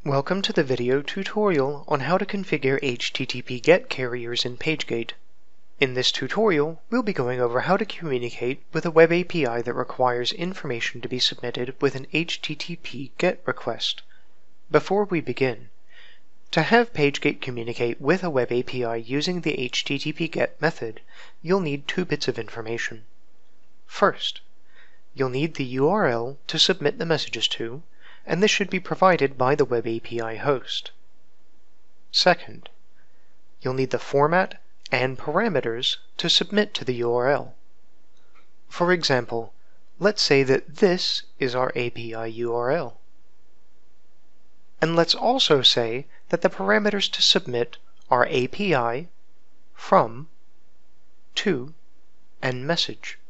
Welcome to the video tutorial on how to configure HTTP GET carriers in PageGate. In this tutorial, we'll be going over how to communicate with a web API that requires information to be submitted with an HTTP GET request. Before we begin, to have PageGate communicate with a web API using the HTTP GET method, you'll need two bits of information. First, you'll need the URL to submit the messages to, and this should be provided by the web API host. Second, you'll need the format and parameters to submit to the URL. For example, let's say that this is our API URL. And let's also say that the parameters to submit are API, from, to, and message.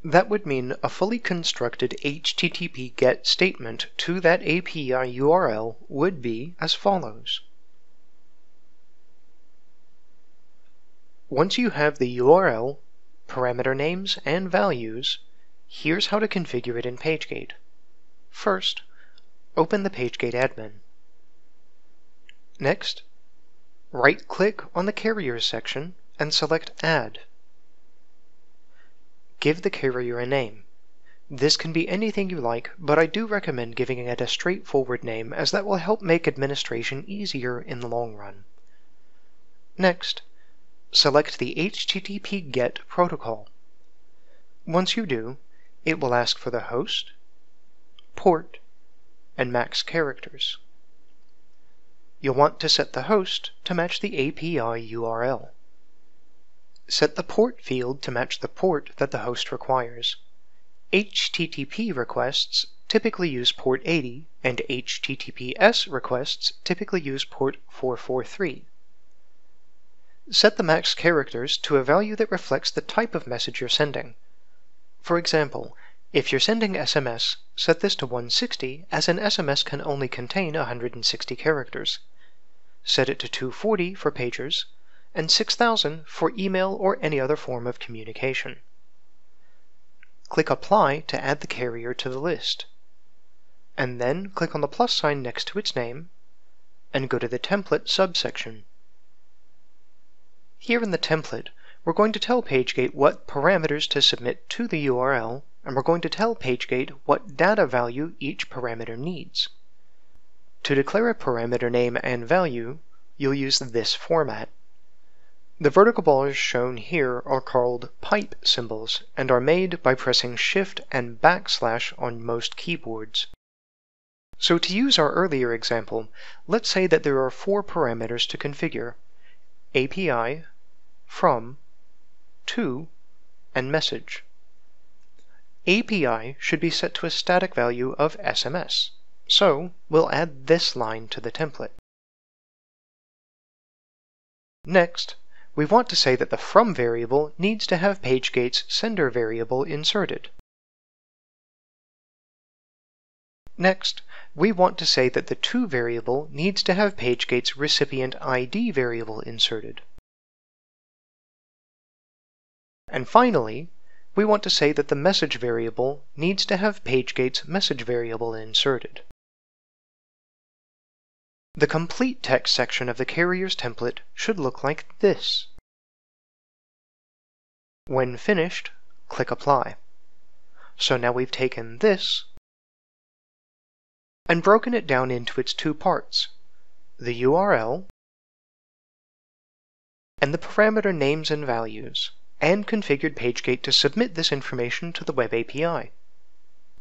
That would mean a fully constructed HTTP GET statement to that API URL would be as follows. Once you have the URL, parameter names, and values, here's how to configure it in PageGate. First, open the PageGate admin. Next, right-click on the Carriers section and select Add. Give the carrier a name. This can be anything you like, but I do recommend giving it a straightforward name as that will help make administration easier in the long run. Next, select the HTTP GET protocol. Once you do, it will ask for the host, port, and max characters. You'll want to set the host to match the API URL. Set the port field to match the port that the host requires. HTTP requests typically use port 80, and HTTPS requests typically use port 443. Set the max characters to a value that reflects the type of message you're sending. For example, if you're sending SMS, set this to 160 as an SMS can only contain 160 characters. Set it to 240 for pagers, and 6000 for email or any other form of communication. Click Apply to add the carrier to the list, and then click on the plus sign next to its name, and go to the Template subsection. Here in the template, we're going to tell PageGate what parameters to submit to the URL, and we're going to tell PageGate what data value each parameter needs. To declare a parameter name and value, you'll use this format. The vertical bars shown here are called pipe symbols and are made by pressing Shift and backslash on most keyboards. So to use our earlier example, let's say that there are 4 parameters to configure: API, from, to, and message. API should be set to a static value of SMS, so we'll add this line to the template. Next, we want to say that the from variable needs to have PageGate's sender variable inserted. Next, we want to say that the to variable needs to have PageGate's recipient ID variable inserted. And finally, we want to say that the message variable needs to have PageGate's message variable inserted. The complete text section of the carrier's template should look like this. When finished, click Apply. So now we've taken this and broken it down into its 2 parts, the URL and the parameter names and values, and configured PageGate to submit this information to the web API.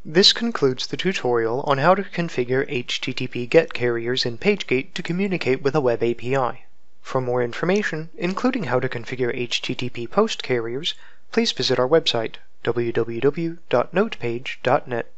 This concludes the tutorial on how to configure HTTP GET carriers in PageGate to communicate with a web API. For more information, including how to configure HTTP POST carriers, please visit our website, www.notepage.net.